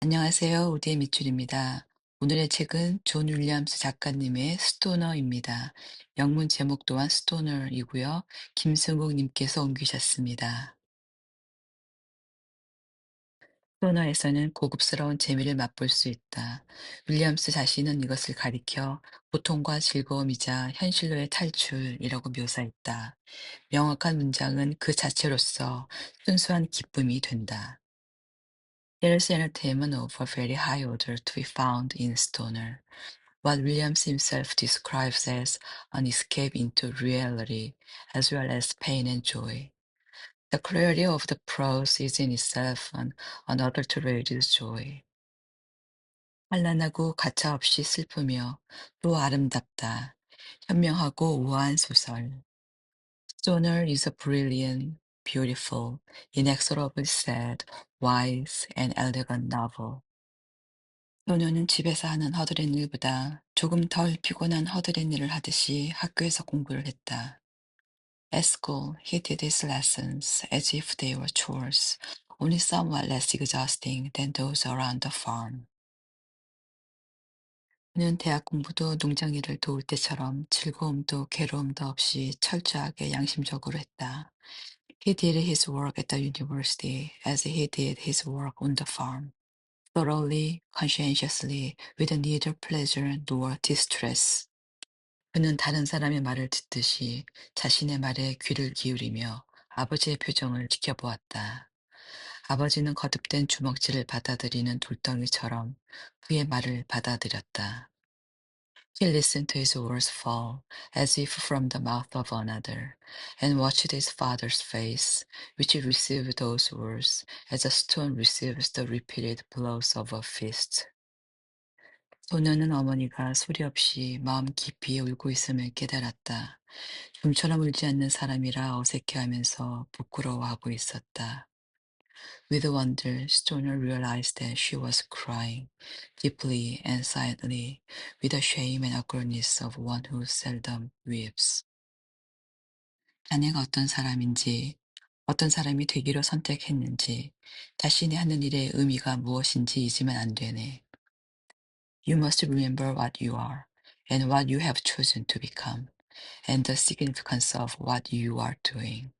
안녕하세요. 우디의 밑줄입니다. 오늘의 책은 존 윌리엄스 작가님의 스토너입니다. 영문 제목 또한 스토너이고요. 김승국 님께서 옮기셨습니다. 스토너에서는 고급스러운 재미를 맛볼 수 있다. 윌리엄스 자신은 이것을 가리켜 고통과 즐거움이자 현실로의 탈출이라고 묘사했다. 명확한 문장은 그 자체로서 순수한 기쁨이 된다. There's entertainment of a very high order to be found in Stoner, what Williams himself describes as an escape into reality, as well as pain and joy. The clarity of the prose is in itself an unadulterated joy. 찬란하고 가차없이 슬프며 또 아름답다. 현명하고 우아한 소설. Stoner is a brilliant, beautiful, inexorably sad, wise, and elegant novel. 소녀는 집에서 하는 허드렛 일보다 조금 덜 피곤한 허드렛 일을 하듯이 학교에서 공부를 했다. At school, he did his lessons as if they were chores, only somewhat less exhausting than those around the farm. 그는 대학 공부도 농장 일을 도울 때처럼 즐거움도 괴로움도 없이 철저하게 양심적으로 했다. He did his work at the university as he did his work on the farm. thoroughly, conscientiously, with neither pleasure nor distress. 그는 다른 사람의 말을 듣듯이 자신의 말에 귀를 기울이며 아버지의 표정을 지켜보았다. 아버지는 거듭된 주먹질을 받아들이는 돌덩이처럼 그의 말을 받아들였다. He listened to his words fall, as if from the mouth of another, and watched his father's face, which received those words as a stone receives the repeated blows of a fist. 소녀는 어머니가 소리 없이 마음 깊이 울고 있음을 깨달았다. 좀처럼 울지 않는 사람이라 어색해하면서 부끄러워하고 있었다. With wonder, Stoner realized that she was crying, deeply and silently, with the shame and awkwardness of one who seldom weeps. 자네가 어떤 사람인지, 어떤 사람이 되기로 선택했는지, 자신이 하는 일의 의미가 무엇인지 잊으면 안 되네. You must remember what you are, and what you have chosen to become, and the significance of what you are doing.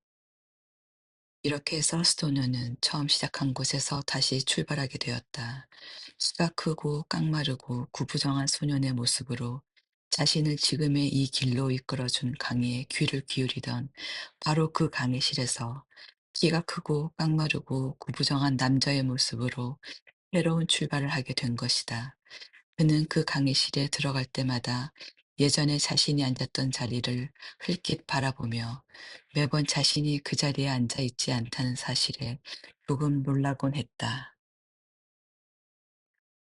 이렇게 해서 스토너는 처음 시작한 곳에서 다시 출발하게 되었다. 키가 크고 깡마르고 구부정한 소년의 모습으로 자신을 지금의 이 길로 이끌어준 강의에 귀를 기울이던 바로 그 강의실에서 키가 크고 깡마르고 구부정한 남자의 모습으로 새로운 출발을 하게 된 것이다. 그는 그 강의실에 들어갈 때마다 예전에 자신이 앉았던 자리를 흘낏 바라보며 매번 자신이 그 자리에 앉아 있지 않다는 사실에 조금 놀라곤 했다.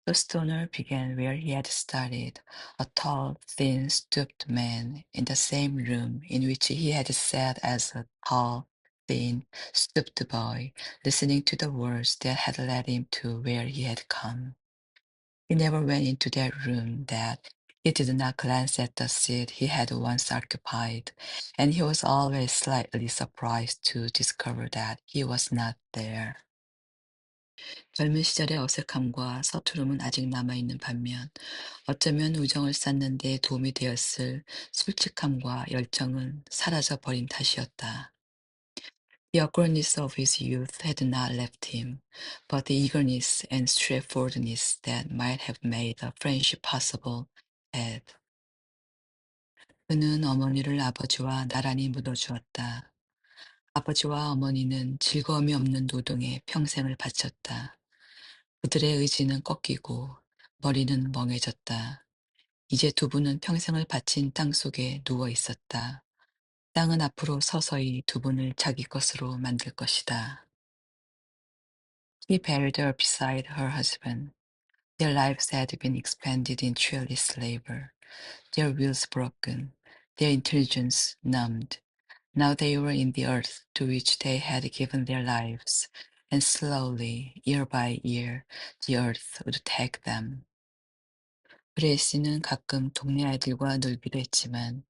The stoner began where he had started, a tall, thin, stooped man in the same room in which he had sat as a tall, thin, stooped boy, listening to the words that had led him to where he had come. He never went into that room that he did not glance at the seat he had once occupied, and he was always slightly surprised to discover that he was not there. 젊은 시절의 어색함과 서투름은 아직 남아있는 반면 어쩌면 우정을 쌓는 데 도움이 되었을 솔직함과 열정은 사라져 버린 탓이었다. The awkwardness of his youth had not left him, but the eagerness and straightforwardness that might have made a friendship possible had. 그는 어머니를 아버지와 나란히 묻어주었다. 아버지와 어머니는 즐거움이 없는 노동에 평생을 바쳤다. 그들의 의지는 꺾이고 머리는 멍해졌다. 이제 두 분은 평생을 바친 땅 속에 누워 있었다. 땅은 앞으로 서서히 두 분을 자기 것으로 만들 것이다. He buried her beside her husband. Their lives had been expended in cheerless labor, their wills broken, their intelligence numbed. Now they were in the earth to which they had given their lives, and slowly, year by year, the earth would take them. 그레이시는 가끔 동네 아이들과 놀기도 했지만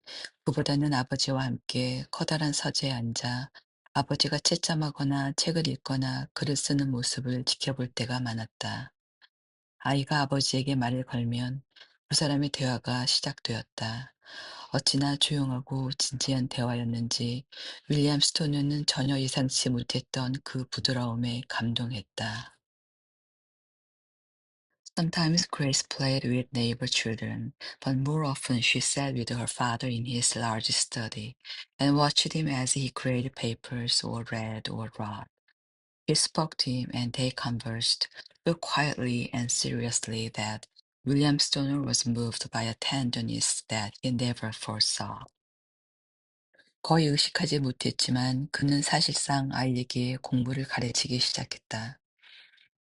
그보다는 아버지와 함께 커다란 서재에 앉아 아버지가 채점하거나 책을 읽거나 글을 쓰는 모습을 지켜볼 때가 많았다. 아이가 아버지에게 말을 걸면 두 사람의 대화가 시작되었다. 어찌나 조용하고 진지한 대화였는지 윌리엄 스토너는 전혀 예상치 못했던 그 부드러움에 감동했다. Sometimes Grace played with neighbor children, but more often she sat with her father in his large study and watched him as he created papers or read or wrote. He spoke to him and they conversed so quietly and seriously that William Stoner was moved by a tenderness that he never foresaw. 거의 의식하지 못했지만 그는 사실상 아이에게 공부를 가르치기 시작했다.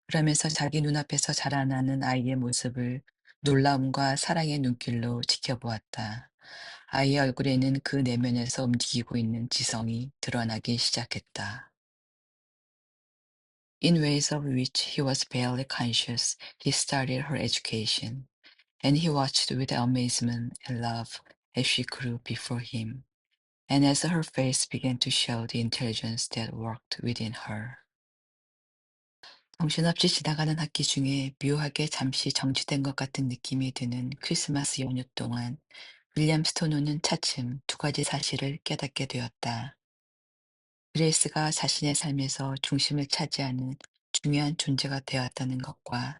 그러면서 자기 눈앞에서 자라나는 아이의 모습을 놀라움과 사랑의 눈길로 지켜보았다. 아이의 얼굴에는 그 내면에서 움직이고 있는 지성이 드러나기 시작했다. In ways of which he was barely conscious, he started her education, and he watched with amazement and love as she grew before him, and as her face began to show the intelligence that worked within her. 정신없이 지나가는 학기 중에 묘하게 잠시 정지된 것 같은 느낌이 드는 크리스마스 연휴 동안 윌리엄 스토노는 차츰 두 가지 사실을 깨닫게 되었다. 그레이스가 자신의 삶에서 중심을 차지하는 중요한 존재가 되었다는 것과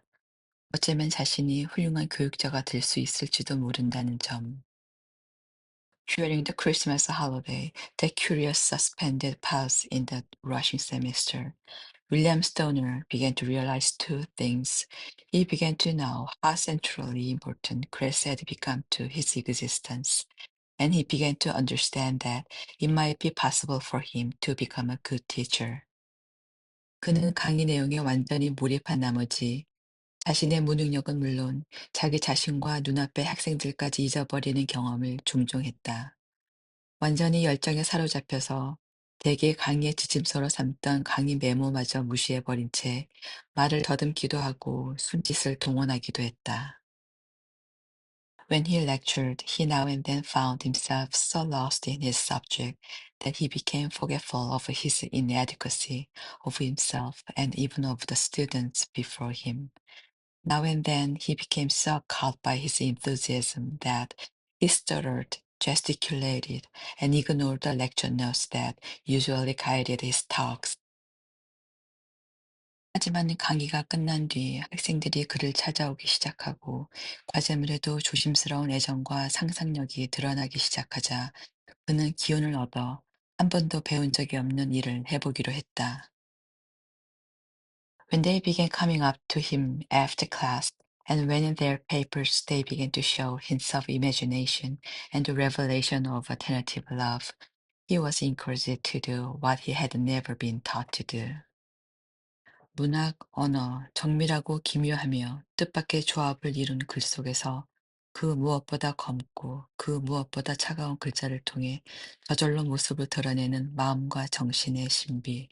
어쩌면 자신이 훌륭한 교육자가 될 수 있을지도 모른다는 점. During the Christmas holiday, that curious suspended pause in the rushing semester, William Stoner began to realize two things. He began to know how centrally important Grace had become to his existence, and he began to understand that it might be possible for him to become a good teacher. 그는 강의 내용에 완전히 몰입한 나머지 자신의 무능력은 물론 자기 자신과 눈앞의 학생들까지 잊어버리는 경험을 종종 했다. 완전히 열정에 사로잡혀서 대개 강의의 지침서로 삼던 강의 메모마저 무시해버린 채 말을 더듬기도 하고 손짓을 동원하기도 했다. When he lectured, he now and then found himself so lost in his subject that he became forgetful of his inadequacy, of himself, and even of the students before him. Now and then he became so caught by his enthusiasm that he stuttered, gesticulated, and ignored the lecture notes that usually guided his talks. 하지만 강의가 끝난 뒤 학생들이 그를 찾아오기 시작하고 과제물에도 조심스러운 애정과 상상력이 드러나기 시작하자 그는 기운을 얻어 한 번도 배운 적이 없는 일을 해보기로 했다. When they began coming up to him after class, and when in their papers they began to show hints of imagination and the revelation of a tentative love, he was encouraged to do what he had never been taught to do. 문학, 언어, 정밀하고 기묘하며 뜻밖의 조합을 이룬 글 속에서 그 무엇보다 검고 그 무엇보다 차가운 글자를 통해 저절로 모습을 드러내는 마음과 정신의 신비,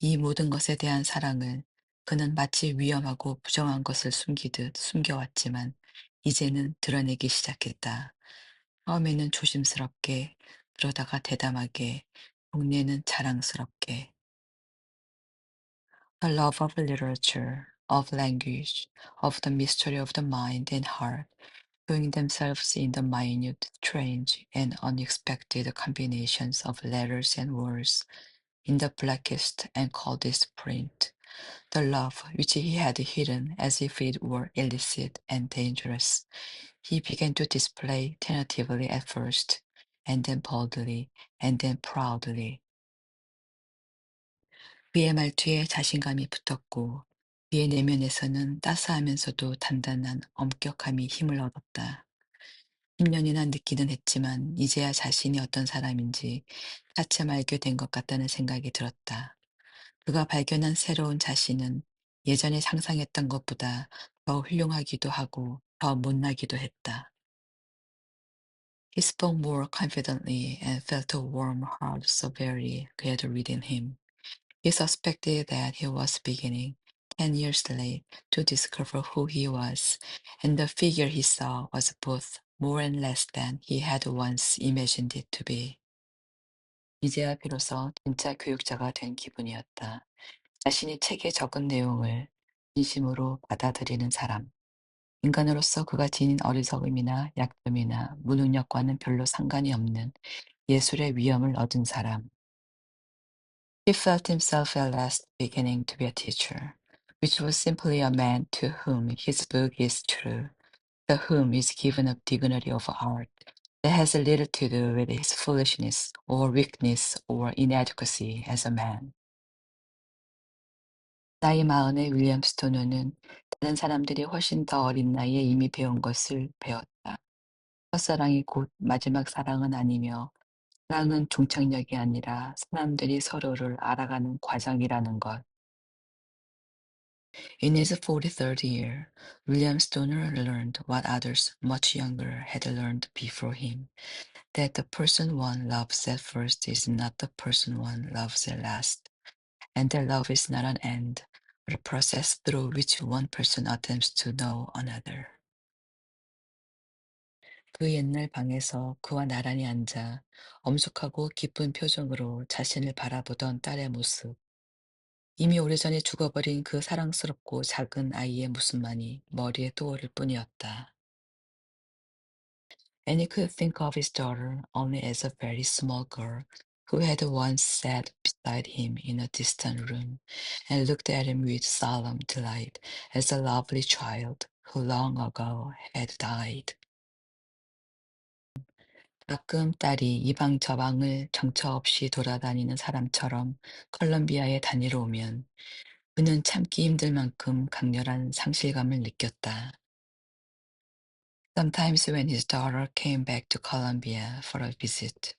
이 모든 것에 대한 사랑을 그는 마치 위험하고 부정한 것을 숨기듯 숨겨왔지만 이제는 드러내기 시작했다. 처음에는 조심스럽게, 그러다가 대담하게, 동네는 자랑스럽게. The love of literature, of language, of the mystery of the mind and heart, showing themselves in the minute, strange, and unexpected combinations of letters and words, in the blackest and coldest print. The love which he had hidden as if it were illicit and dangerous, he began to display tentatively at first, and then boldly, and then proudly. 그의 말투에 자신감이 붙었고 그의 내면에서는 따스하면서도 단단한 엄격함이 힘을 얻었다. 10년이나 늦기는 했지만 이제야 자신이 어떤 사람인지 차츰 알게 된 것 같다는 생각이 들었다. 그가 발견한 새로운 자신은 예전에 상상했던 것보다 더 훌륭하기도 하고 더 못나기도 했다. He spoke more confidently and felt a warm heart so very gathered within him. He suspected that he was beginning, 10 years late, to discover who he was, and the figure he saw was both more and less than he had once imagined it to be. 이제야 비로소 진짜 교육자가 된 기분이었다. 자신이 책에 적은 내용을 진심으로 받아들이는 사람. 인간으로서 그가 지닌 어리석음이나 약점이나 무능력과는 별로 상관이 없는 예술의 위엄을 얻은 사람. He felt himself at last beginning to be a teacher, which was simply a man to whom his book is true, to whom is given a dignity of art that has little to do with his foolishness or weakness or inadequacy as a man. 나이 마흔의 윌리엄 스토너는 다른 사람들이 훨씬 더 어린 나이에 이미 배운 것을 배웠다. 첫사랑이 곧 마지막 사랑은 아니며 사랑은 종착역이 아니라 사람들이 서로를 알아가는 과정이라는 것. In his 43rd year, William Stoner learned what others much younger had learned before him, that the person one loves at first is not the person one loves at last, and that love is not an end, but a process through which one person attempts to know another. 그 옛날 방에서 그와 나란히 앉아 엄숙하고 기쁜 표정으로 자신을 바라보던 딸의 모습. 이미 오래전에 죽어버린 그 사랑스럽고 작은 아이의 모습만이 머리에 떠오를 뿐이었다. And he could think of his daughter only as a very small girl who had once sat beside him in a distant room and looked at him with solemn delight as a lovely child who long ago had died. 가끔 딸이 이방 저방을 정처 없이 돌아다니는 사람처럼 컬럼비아에 다니러 오면 그는 참기 힘들 만큼 강렬한 상실감을 느꼈다. Sometimes when his daughter came back to Colombia for a visit,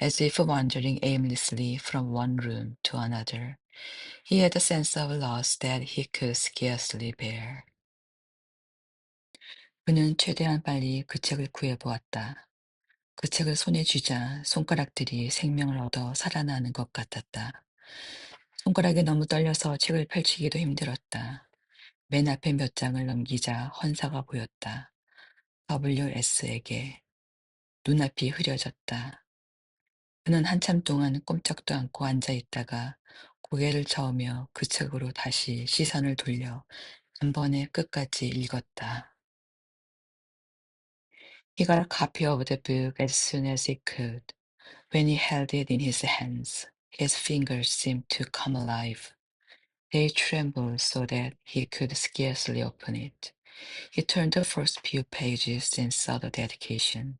as if wandering aimlessly from one room to another, he had a sense of loss that he could scarcely bear. 그는 최대한 빨리 그 책을 구해보았다. 그 책을 손에 쥐자 손가락들이 생명을 얻어 살아나는 것 같았다. 손가락이 너무 떨려서 책을 펼치기도 힘들었다. 맨 앞에 몇 장을 넘기자 헌사가 보였다. WS에게 눈앞이 흐려졌다. 그는 한참 동안 꼼짝도 않고 앉아 있다가 고개를 저으며 그 책으로 다시 시선을 돌려 한 번에 끝까지 읽었다. He got a copy of the book as soon as he could. When he held it in his hands, his fingers seemed to come alive. They trembled so that he could scarcely open it. He turned the first few pages and saw the dedication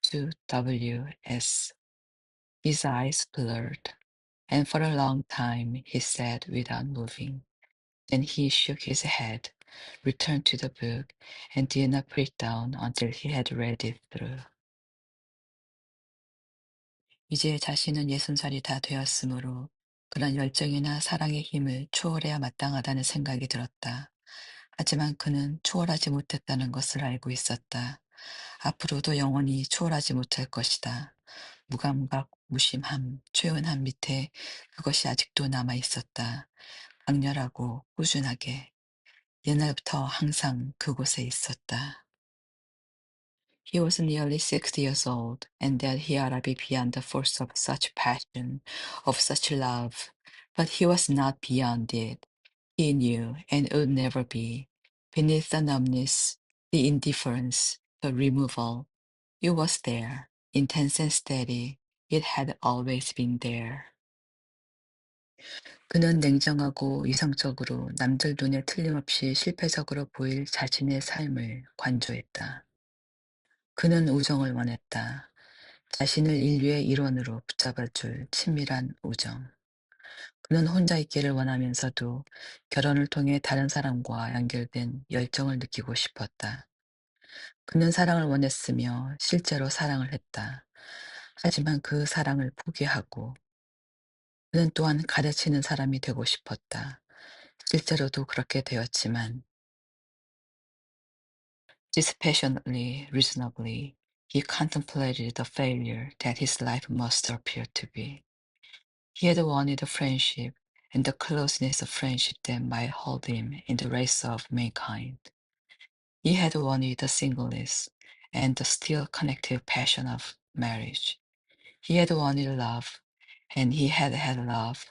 to W.S. His eyes blurred, and for a long time he sat without moving. Then he shook his head, returned to the book, and did not put it down until he had read it through. 이제 자신은 60살이 다 되었으므로 그런 열정이나 사랑의 힘을 초월해야 마땅하다는 생각이 들었다. 하지만 그는 초월하지 못했다는 것을 알고 있었다. 앞으로도 영원히 초월하지 못할 것이다. 무감각, 무심함, 초연함 밑에 그것이 아직도 남아 있었다. 강렬하고 꾸준하게 옛날부터 항상 그곳에 있었다. He was nearly 60 years old, and that he ought to be beyond the force of such passion, of such love. But he was not beyond it. He knew, and would never be. Beneath the numbness, the indifference, the removal, it was there, intense and steady. It had always been there. 그는 냉정하고 이성적으로 남들 눈에 틀림없이 실패적으로 보일 자신의 삶을 관조했다. 그는 우정을 원했다. 자신을 인류의 일원으로 붙잡아줄 친밀한 우정. 그는 혼자 있기를 원하면서도 결혼을 통해 다른 사람과 연결된 열정을 느끼고 싶었다. 그는 사랑을 원했으며 실제로 사랑을 했다. 하지만 그 사랑을 포기하고 그는 또한 가르치는 사람이 되고 싶었다. 실제로도 그렇게 되었지만 dispassionately, reasonably, he contemplated the failure that his life must appear to be. He had wanted a friendship and the closeness of friendship that might hold him in the race of mankind. He had wanted the singleness and the still connective passion of marriage. He had wanted love, and he had had love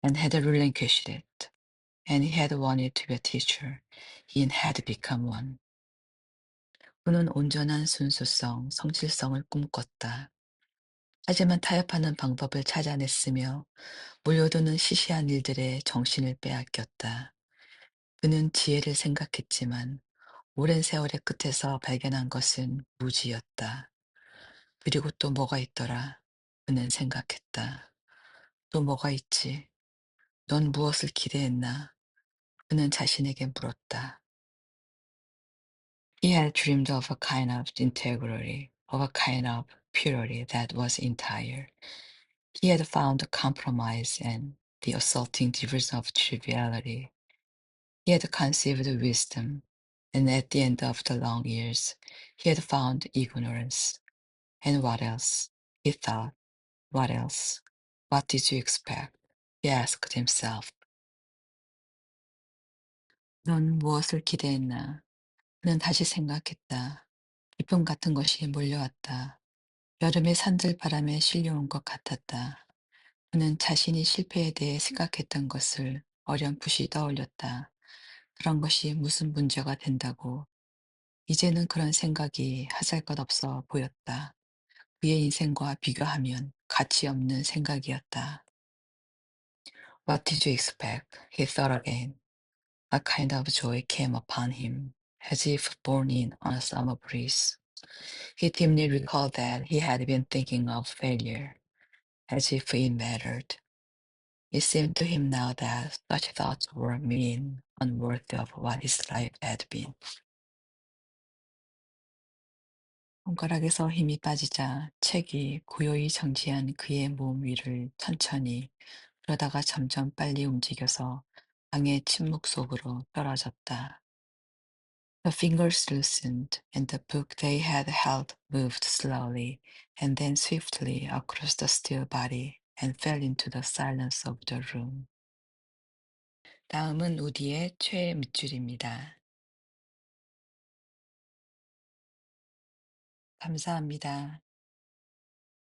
and had relinquished it. and he had wanted to be a teacher. He had become one. 그는 온전한 순수성, 성실성을 꿈꿨다. 하지만 타협하는 방법을 찾아냈으며 몰려드는 시시한 일들에 정신을 빼앗겼다. 그는 지혜를 생각했지만 오랜 세월의 끝에서 발견한 것은 무지였다. 그리고 또 뭐가 있더라. 그는 생각했다. 또 뭐가 있지? 넌 무엇을 기대했나? 그는 자신에게 물었다. He had dreamed of a kind of integrity, of a kind of purity that was entire. He had found the compromise and the assaulting division of triviality. He had conceived wisdom, and at the end of the long years, he had found ignorance. And what else? He thought. What else? What did you expect? He asked himself. 넌 무엇을 기대했나? 그는 다시 생각했다. 기쁨 같은 것이 몰려왔다. 여름의 산들바람에 실려온 것 같았다. 그는 자신이 실패에 대해 생각했던 것을 어렴풋이 떠올렸다. 그런 것이 무슨 문제가 된다고. 이제는 그런 생각이 하잘것없어 보였다. 그의 인생과 비교하면 가치 없는 생각이었다. What did you expect? He thought again. A kind of joy came upon him, as if borne in on a summer breeze. He dimly recalled that he had been thinking of failure, as if it mattered. It seemed to him now that such thoughts were mean, unworthy of what his life had been. 손가락에서 힘이 빠지자 책이 고요히 정지한 그의 몸 위를 천천히 그러다가 점점 빨리 움직여서 방의 침묵 속으로 떨어졌다. The fingers loosened, and the book they had held moved slowly and then swiftly across the still body and fell into the silence of the room. 다음은 우디의 최애 밑줄입니다. 감사합니다.